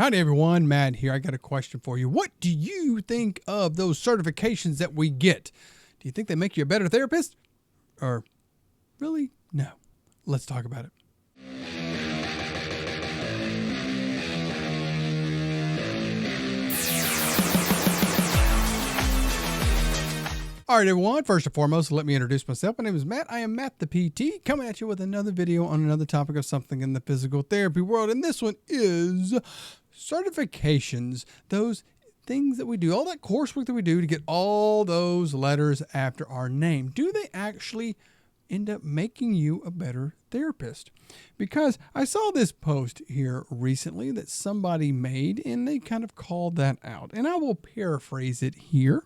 Howdy everyone, Matt here. I got a question for you. What do you think of those certifications that we get? Do you think they make you a better therapist? Or really? No. Let's talk about it. All right, everyone. First and foremost, let me introduce myself. My name is Matt. I am Matt the PT, coming at you with another video on another topic of something in the physical therapy world. And this one is certifications, those things that we do, all that coursework that we do to get all those letters after our name. Do they actually end up making you a better therapist? Because I saw this post here recently that somebody made, and they kind of called that out. And I will paraphrase it here.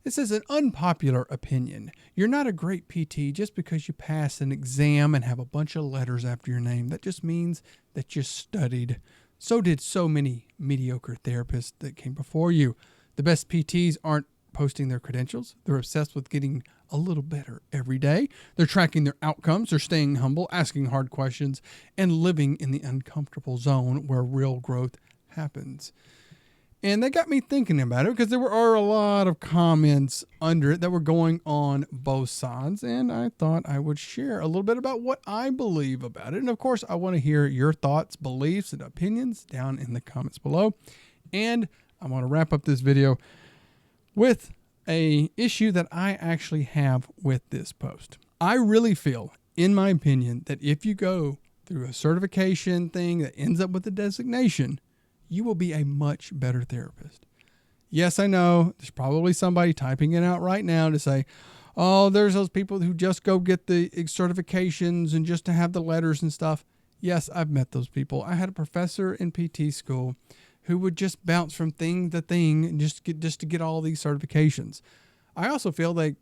It says, an unpopular opinion. You're not a great PT just because you pass an exam and have a bunch of letters after your name. That just means that you studied. So did so many mediocre therapists that came before you. The best PTs aren't posting their credentials. They're obsessed with getting a little better every day. They're tracking their outcomes. They're staying humble, asking hard questions, and living in the uncomfortable zone where real growth happens. And that got me thinking about it because there were a lot of comments under it that were going on both sides. And I thought I would share a little bit about what I believe about it. And of course, I want to hear your thoughts, beliefs, and opinions down in the comments below. And I want to wrap up this video with an issue that I actually have with this post. I really feel, in my opinion, that if you go through a certification thing that ends up with a designation, you will be a much better therapist. Yes, I know there's probably somebody typing it out right now to say, oh, there's those people who just go get the certifications and just to have the letters and stuff. Yes, I've met those people. I had a professor in PT school who would just bounce from thing to thing and just to get all these certifications. I also feel like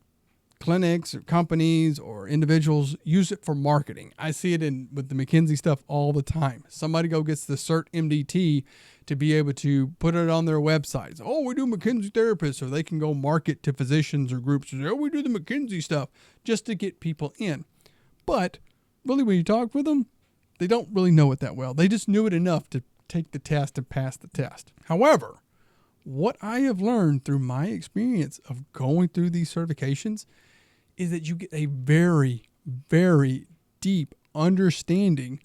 clinics or companies or individuals use it for marketing. I see it with the McKinsey stuff all the time. Somebody gets the Cert MDT to be able to put it on their websites. Oh, we do McKinsey therapists, or they can go market to physicians or groups and say, oh, we do the McKinsey stuff just to get people in. But really, when you talk with them, they don't really know it that well. They just knew it enough to take the test and pass the test. However, what I have learned through my experience of going through these certifications is that you get a very, very deep understanding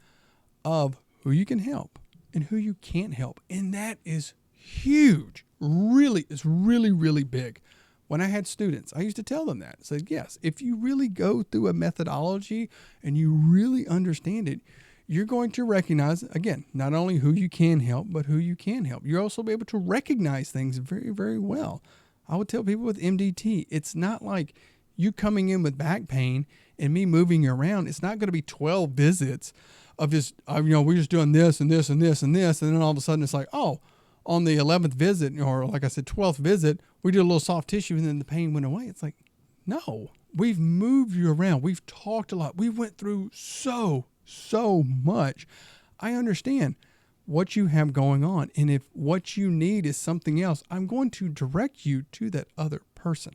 of who you can help and who you can't help. And that is huge. It's really big. When I had students, I used to tell them that. I said, yes, if you really go through a methodology and you really understand it, you're going to recognize, again, not only who you can help, but who you can help. You'll also be able to recognize things very, very well. I would tell people with MDT, it's not like you coming in with back pain and me moving you around. It's not going to be 12 visits of just, we're just doing this and this and this and this. And then all of a sudden it's like, oh, on the 11th visit, or like I said, 12th visit, we did a little soft tissue and then the pain went away. It's like, no, we've moved you around. We've talked a lot. We went through so much. I understand what you have going on. And if what you need is something else, I'm going to direct you to that other person.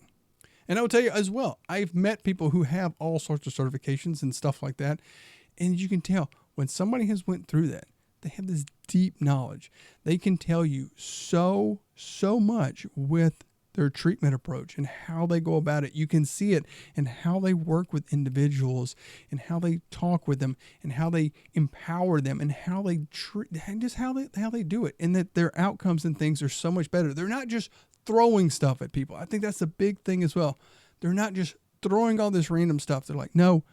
And I will tell you as well, I've met people who have all sorts of certifications and stuff like that. And you can tell when somebody has went through that, they have this deep knowledge. They can tell you so much with their treatment approach and how they go about it. You can see it in how they work with individuals and how they talk with them and how they empower them and how they treat, just how they do it, and that their outcomes and things are so much better. They're not just throwing stuff at people. I think that's a big thing as well. They're not just throwing all this random stuff. They're like, no,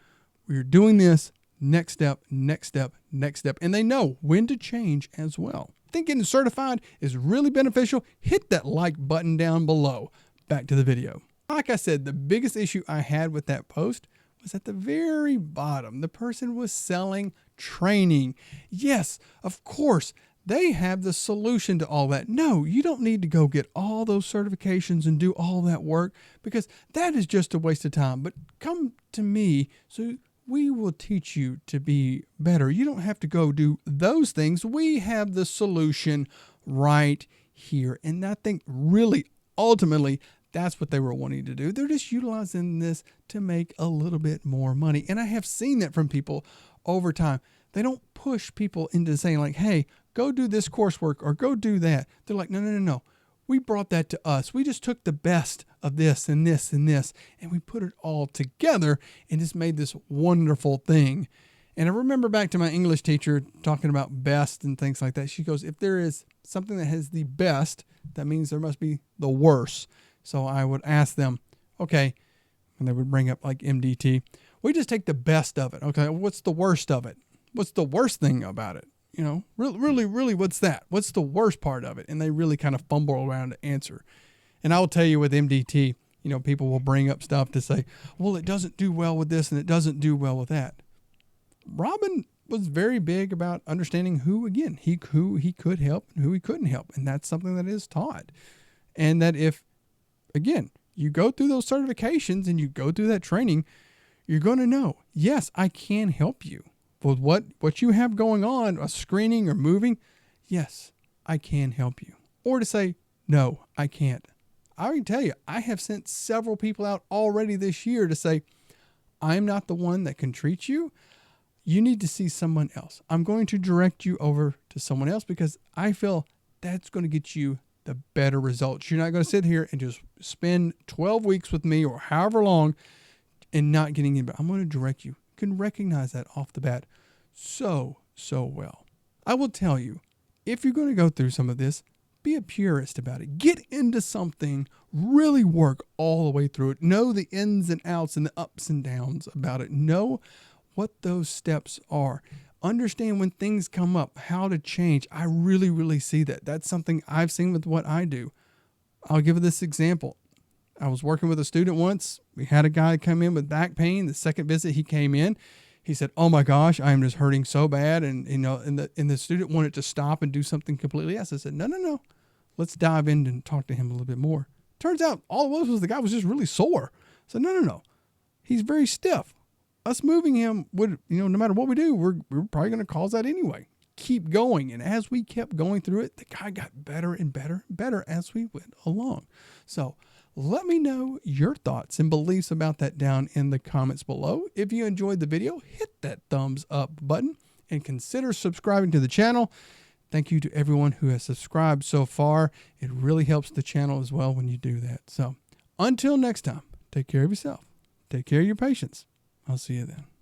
we're doing this, next step, next step, next step. And they know when to change as well. I think getting certified is really beneficial. Hit that like button down below. Back to the video. Like I said, the biggest issue I had with that post was at the very bottom. The person was selling training. Yes, of course, they have the solution to all that. No, you don't need to go get all those certifications and do all that work, because that is just a waste of time. But come to me so we will teach you to be better. You don't have to go do those things. We have the solution right here. And I think really, ultimately, that's what they were wanting to do. They're just utilizing this to make a little bit more money. And I have seen that from people over time. They don't push people into saying like, hey, go do this coursework or go do that. They're like, no, no, no, no. We brought that to us. We just took the best of this and this and this, and we put it all together and just made this wonderful thing. And I remember back to my English teacher talking about best and things like that. She goes, if there is something that has the best, that means there must be the worst. So I would ask them, okay, and they would bring up like MDT. We just take the best of it. Okay, what's the worst of it? What's the worst thing about it? You know, really, what's that? What's the worst part of it? And they really kind of fumble around to answer. And I will tell you with MDT, you know, people will bring up stuff to say, well, it doesn't do well with this and it doesn't do well with that. Robin was very big about understanding who he could help and who he couldn't help. And that's something that is taught. And that if, again, you go through those certifications and you go through that training, you're going to know, yes, I can help you. With what you have going on, a screening or moving, yes, I can help you. Or to say, no, I can't. I can tell you, I have sent several people out already this year to say, I'm not the one that can treat you. You need to see someone else. I'm going to direct you over to someone else because I feel that's going to get you the better results. You're not going to sit here and just spend 12 weeks with me or however long and not getting in. But I'm going to direct you. Can recognize that off the bat so well. I will tell you, if you're going to go through some of this, be a purist about it. Get into something, really work all the way through it. Know the ins and outs and the ups and downs about it. Know what those steps are. Understand when things come up, how to change. I really see that. That's something I've seen with what I do. I'll give this example. I was working with a student once. We had a guy come in with back pain. The second visit he came in, he said, oh my gosh, I am just hurting so bad. And, you know, and the student wanted to stop and do something completely else. I said, no. Let's dive in and talk to him a little bit more. Turns out all it was the guy was just really sore. I said, no. He's very stiff. Us moving him would, you know, no matter what we do, we're probably going to cause that anyway. Keep going. And as we kept going through it, the guy got better and better as we went along. So let me know your thoughts and beliefs about that down in the comments below. If you enjoyed the video, hit that thumbs up button and consider subscribing to the channel. Thank you to everyone who has subscribed so far. It really helps the channel as well when you do that. So until next time, take care of yourself. Take care of your patients. I'll see you then.